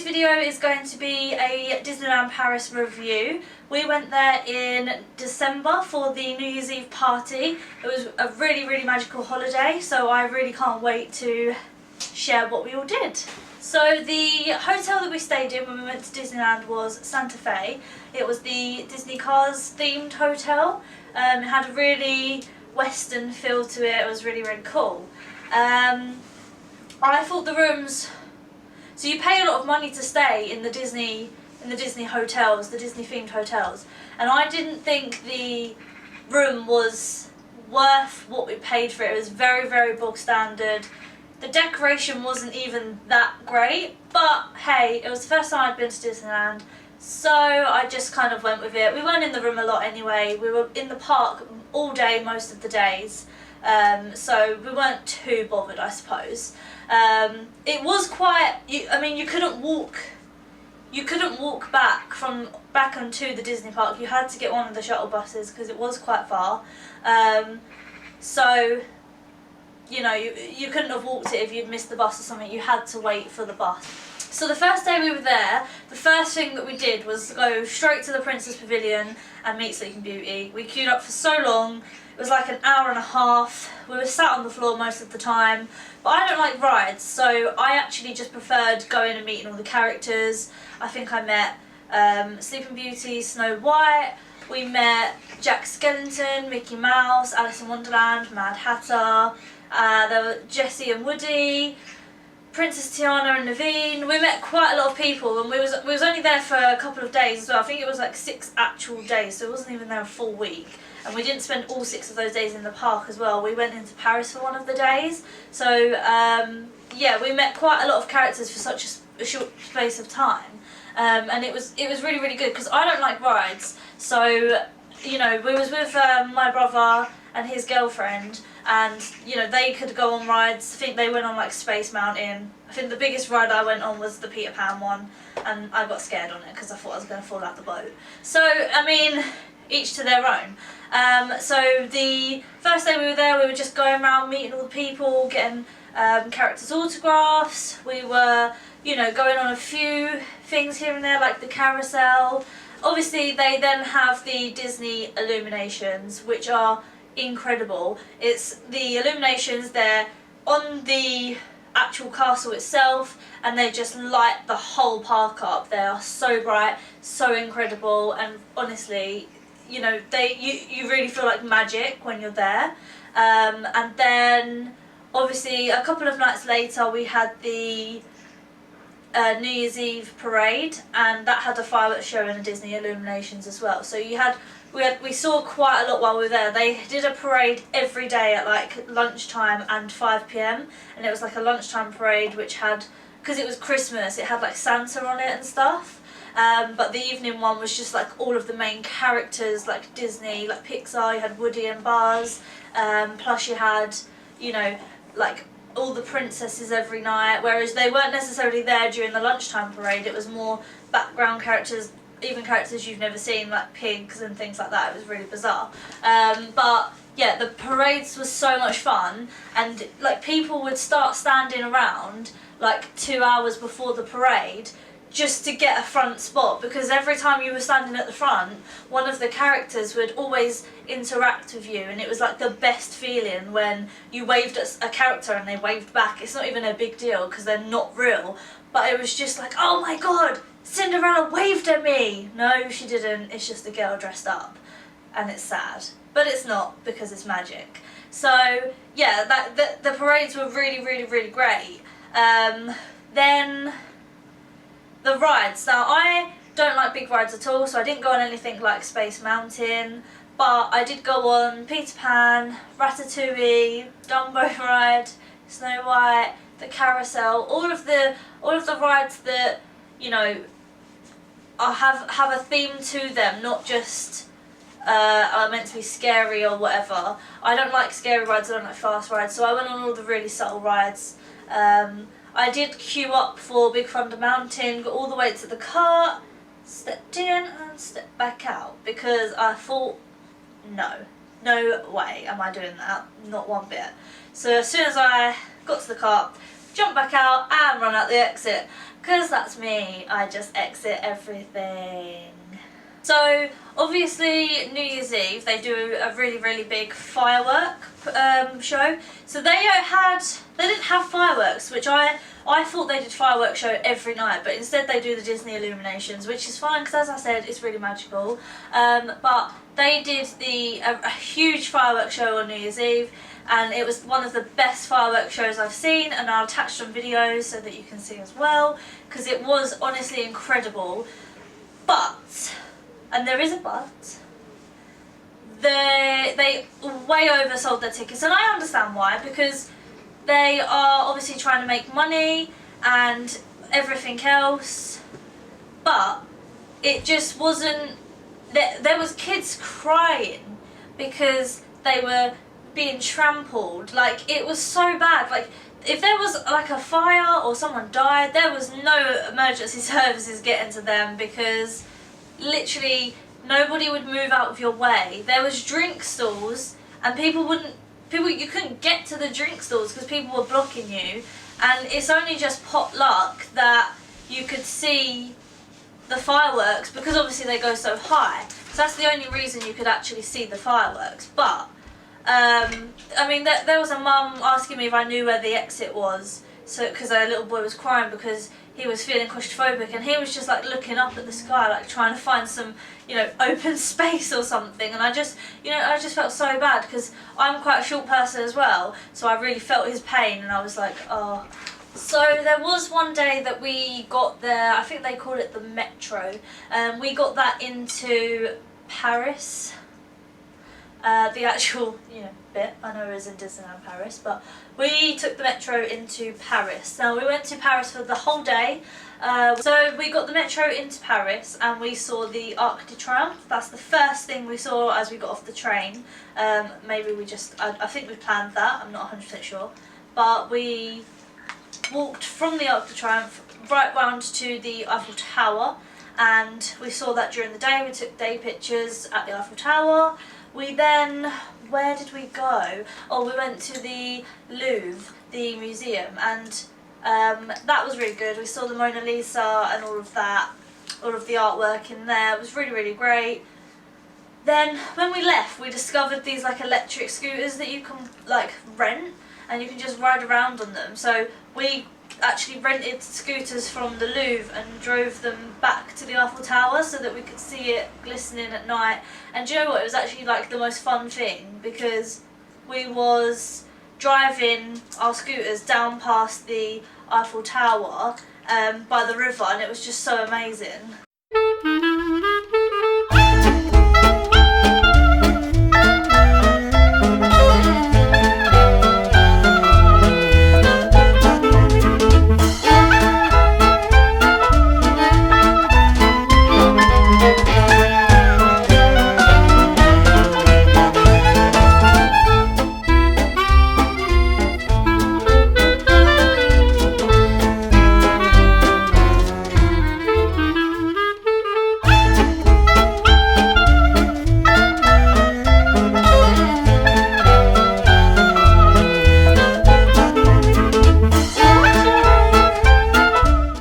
video is going to be a Disneyland Paris review. We went there in December for the New Year's Eve party. It was a really magical holiday, so I really can't wait to share what we all did. So the hotel that we stayed in when we went to Disneyland was Santa Fe. It was the Disney Cars themed hotel. It had a really Western feel to it. It was really cool. I thought the rooms, so you pay a lot of money to stay in the Disney hotels, the Disney themed hotels, and I didn't think the room was worth what we paid for it. It was very bog standard. The decoration wasn't even that great, but hey, it was the first time I'd been to Disneyland, so I just kind of went with it. We weren't in the room a lot anyway. We were in the park all day most of the days, so we weren't too bothered, I suppose. It was quite, I mean, you couldn't walk back onto the Disney park. You had to get one of the shuttle buses because it was quite far. So, you know, you couldn't have walked it if you'd missed the bus or something. You had to wait for the bus. So the first day we were there, the first thing that we did was go straight to the Princess Pavilion and meet Sleeping Beauty. We queued up for so long. It was like an hour and a half. We were sat on the floor most of the time. But I don't like rides, so I actually just preferred going and meeting all the characters. I think I met Sleeping Beauty, Snow White. We met Jack Skellington, Mickey Mouse, Alice in Wonderland, Mad Hatter. There were Jessie and Woody, Princess Tiana and Naveen. We met quite a lot of people, and we was only there for a couple of days as well. I think it was like 6 actual days, so it wasn't even there a full week. And we didn't spend all 6 of those days in the park as well. We went into Paris for one of the days. So yeah, we met quite a lot of characters for such a short space of time. And it was really good because I don't like rides. So, you know, we was with my brother and his girlfriend, and you know, they could go on rides. I think they went on like Space Mountain. I think the biggest ride I went on was the Peter Pan one, and I got scared on it because I thought I was going to fall out the boat. So I mean, each to their own. So the first day we were there, we were just going around meeting all the people, getting characters' autographs. We were, you know, going on a few things here and there, like the carousel. Obviously, they then have the Disney illuminations, which are incredible. It's the illuminations, they're on the actual castle itself, and they just light the whole park up. They are so bright, so incredible, and honestly, you know, you really feel like magic when you're there. And then obviously a couple of nights later we had the New Year's Eve parade, and that had a fireworks show and the Disney illuminations as well. So we saw quite a lot while we were there. They did a parade every day at like lunchtime and 5 PM, and it was like a lunchtime parade which had, because it was Christmas, it had like Santa on it and stuff. But the evening one was just like all of the main characters, like Disney, like Pixar. You had Woody and Buzz, plus you had, you know, like all the princesses every night, whereas they weren't necessarily there during the lunchtime parade. It was more background characters, even characters you've never seen, like pigs and things like that. It was really bizarre. But yeah, the parades was so much fun, and like people would start standing around like 2 hours before the parade just to get a front spot, because every time you were standing at the front, one of the characters would always interact with you, and it was like the best feeling when you waved at a character and they waved back. It's not even a big deal because they're not real, but it was just like, oh my god, Cinderella waved at me! No, she didn't, it's just a girl dressed up, and it's sad. But it's not, because it's magic. So yeah, the parades were really great. Then the rides. Now, I don't like big rides at all, so I didn't go on anything like Space Mountain, but I did go on Peter Pan, Ratatouille, Dumbo ride, Snow White, the carousel, all of the rides that, you know, have a theme to them, not just are meant to be scary or whatever. I don't like scary rides, I don't like fast rides, so I went on all the really subtle rides. I did queue up for Big Thunder Mountain, got all the way to the cart, stepped in and stepped back out, because I thought, no way am I doing that, not one bit. So as soon as I got to the cart, jump back out and run out the exit. Because that's me, I just exit everything. So obviously New Year's Eve they do a really big firework show. So they didn't have fireworks, which I thought they did fireworks show every night, but instead they do the Disney illuminations, which is fine because, as I said, it's really magical. But they did a huge fireworks show on New Year's Eve, and it was one of the best fireworks shows I've seen, and I'll attach some videos so that you can see as well, because it was honestly incredible. But, and there is a but, they way oversold their tickets, and I understand why, because they are obviously trying to make money and everything else, but it just wasn't, there was kids crying because they were being trampled. Like, it was so bad. Like, if there was like a fire or someone died, there was no emergency services getting to them, because literally nobody would move out of your way. There was drink stalls and you couldn't get to the drink stalls because people were blocking you, and it's only just pot luck that you could see the fireworks, because obviously they go so high. So that's the only reason you could actually see the fireworks. But I mean, there was a mum asking me if I knew where the exit was, so because her little boy was crying because he was feeling claustrophobic, and he was just like looking up at the sky, like trying to find some, you know, open space or something. And I just felt so bad, because I'm quite a short person as well, so I really felt his pain, and I was like, oh. So there was one day that we got there, I think they called it the Metro. We got that into Paris. The actual, you know, bit, I know it was in Disneyland Paris, but we took the Metro into Paris. Now, we went to Paris for the whole day. So we got the Metro into Paris and we saw the Arc de Triomphe. That's the first thing we saw as we got off the train. Maybe we just, I think we planned that, I'm not 100% sure. But we walked from the Arc de Triomphe right round to the Eiffel Tower, and we saw that during the day. We took day pictures at the Eiffel Tower. We then, where did we go? Oh, we went to the Louvre, the museum, and that was really good. We saw the Mona Lisa and all of that, all of the artwork in there. It was really great. Then when we left, we discovered these like electric scooters that you can like rent, and you can just ride around on them. So we actually rented scooters from the Louvre and drove them back to the Eiffel Tower so that we could see it glistening at night. And do you know what, it was actually like the most fun thing, because we was driving our scooters down past the Eiffel Tower by the river, and it was just so amazing.